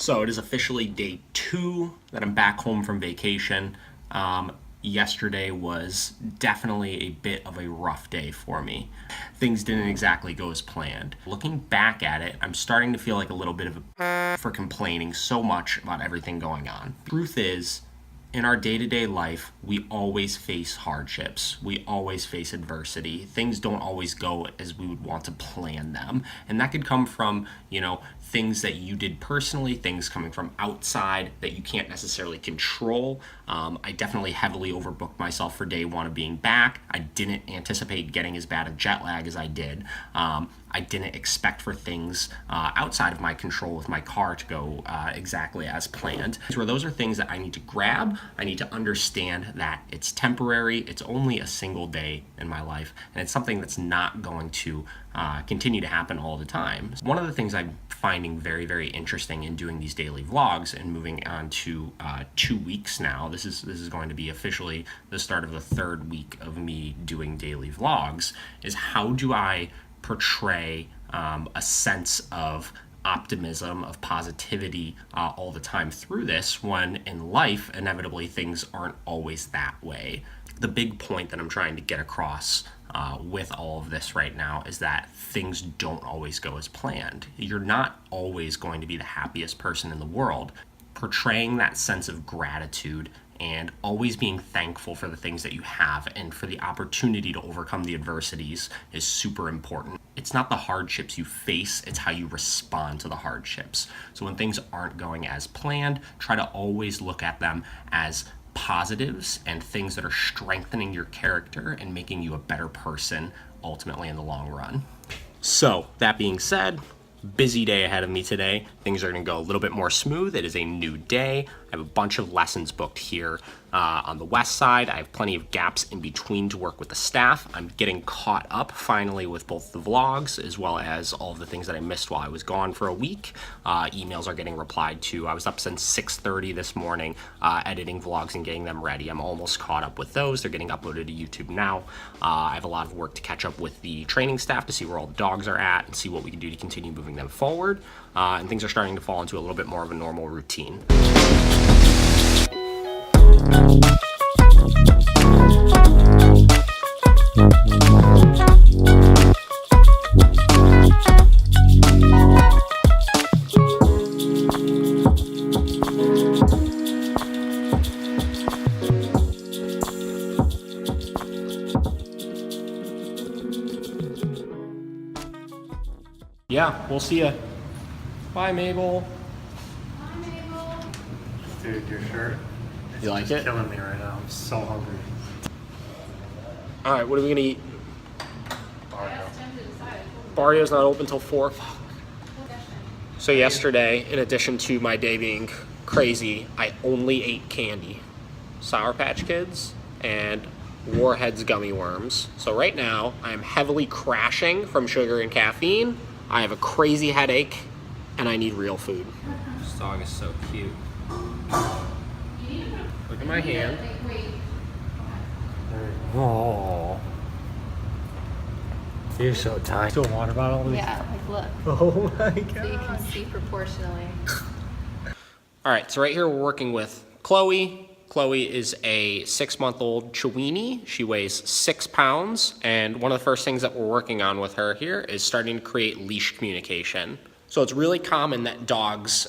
So it is officially day 2 that I'm back home from vacation. Yesterday was definitely a bit of a rough day for me. Things didn't exactly go as planned. Looking back at it, I'm starting to feel like a little bit of a for complaining so much about everything going on. Truth is, in our day-to-day life, we always face hardships. We always face adversity. Things don't always go as we would want to plan them. And that could come from, things that you did personally, things coming from outside that you can't necessarily control. I definitely heavily overbooked myself for day 1 of being back. I didn't anticipate getting as bad a jet lag as I did. I didn't expect for things outside of my control with my car to go exactly as planned. So those are things that I need to grab. I need to understand that it's temporary. It's only a single day in my life, and it's something that's not going to continue to happen all the time. One of the things I'm finding very, very interesting in doing these daily vlogs and moving on to 2 weeks now, this is going to be officially the start of the 3rd week of me doing daily vlogs, is how do I portray a sense of optimism, of positivity all the time through this, when in life, inevitably, things aren't always that way. The big point that I'm trying to get across with all of this right now is that things don't always go as planned. You're not always going to be the happiest person in the world. Portraying that sense of gratitude and always being thankful for the things that you have and for the opportunity to overcome the adversities is super important. It's not the hardships you face, it's how you respond to the hardships. So when things aren't going as planned, try to always look at them as positives and things that are strengthening your character and making you a better person ultimately in the long run. So that being said, busy day ahead of me today. Things are going to go a little bit more smooth. It is a new day. I have a bunch of lessons booked here on the west side. I have plenty of gaps in between to work with the staff. I'm getting caught up finally with both the vlogs as well as all of the things that I missed while I was gone for a week. Emails are getting replied to. I was up since 6:30 this morning editing vlogs and getting them ready. I'm almost caught up with those. They're getting uploaded to YouTube now. I have a lot of work to catch up with the training staff to see where all the dogs are at and see what we can do to continue moving them forward. And things are starting to fall into a little bit more of a normal routine. Yeah, we'll see ya. Bye, Mabel. Bye, Mabel. Dude, your shirt. You like it? Killing me right now. I'm so hungry. All right, what are we gonna eat? Barrio's not open till 4. So yesterday, in addition to my day being crazy, I only ate candy. Sour Patch Kids and Warheads gummy worms. So right now, I'm heavily crashing from sugar and caffeine. I have a crazy headache, and I need real food. This dog is so cute. Look at my hand. Oh. You're so tight. Still water bottle? Yeah, look. Oh my god. So you can see proportionally. All right, so right here we're working with Chloe. Chloe is a 6-month-old Chiweenie. She weighs 6 pounds, and one of the first things that we're working on with her here is starting to create leash communication. So it's really common that dogs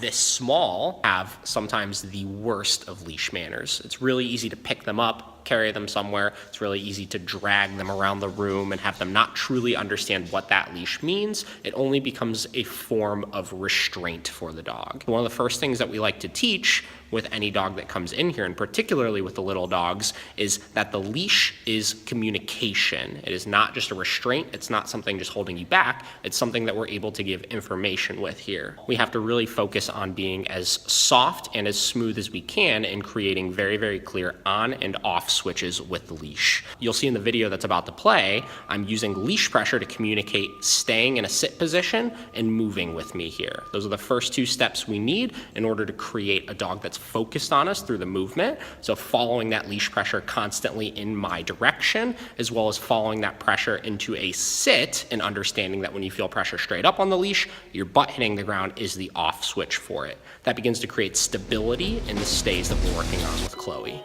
this small have sometimes the worst of leash manners. It's really easy to pick them up, carry them somewhere. It's really easy to drag them around the room and have them not truly understand what that leash means. It only becomes a form of restraint for the dog. One of the first things that we like to teach with any dog that comes in here, and particularly with the little dogs, is that the leash is communication. It is not just a restraint. It's not something just holding you back. It's something that we're able to give information with here. We have to really focus on being as soft and as smooth as we can in creating very, very clear on and off switches with the leash. You'll see in the video that's about to play, I'm using leash pressure to communicate staying in a sit position and moving with me here. Those are the first two steps we need in order to create a dog that's focused on us through the movement. So following that leash pressure constantly in my direction, as well as following that pressure into a sit and understanding that when you feel pressure straight up on the leash, your butt hitting the ground is the off switch for it. That begins to create stability in the stays that we're working on with Chloe.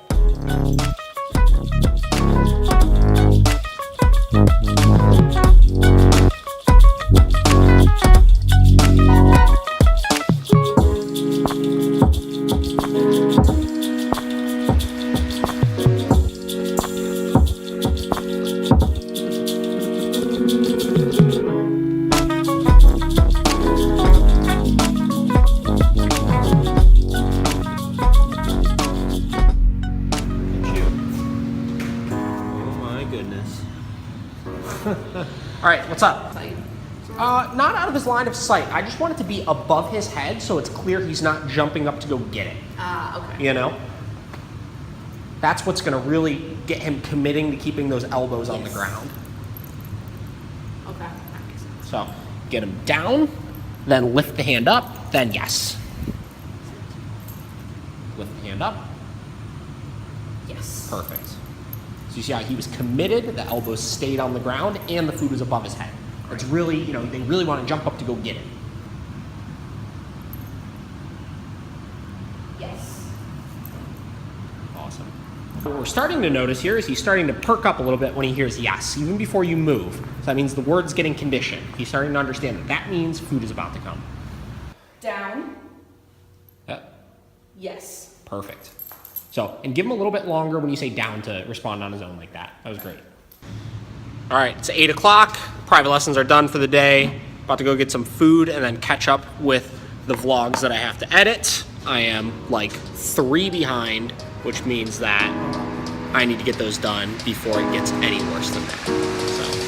All right, what's up? Not out of his line of sight. I just want it to be above his head so it's clear he's not jumping up to go get it. Okay. You know? That's what's gonna really get him committing to keeping those elbows on the ground. Okay, that makes sense. So, get him down, then lift the hand up, then yes. Lift the hand up. Yes. Perfect. So you see how he was committed, the elbows stayed on the ground, and the food was above his head. It's really, you know, they really want to jump up to go get it. Yes. Awesome. What we're starting to notice here is he's starting to perk up a little bit when he hears yes, even before you move. So that means the word's getting conditioned. He's starting to understand that that means food is about to come. Down. Uh, Yes. Perfect. So, and give him a little bit longer when you say down to respond on his own like that. That was great. All right, it's 8 o'clock. Private lessons are done for the day. About to go get some food and then catch up with the vlogs that I have to edit. I am like 3 behind, which means that I need to get those done before it gets any worse than that. So.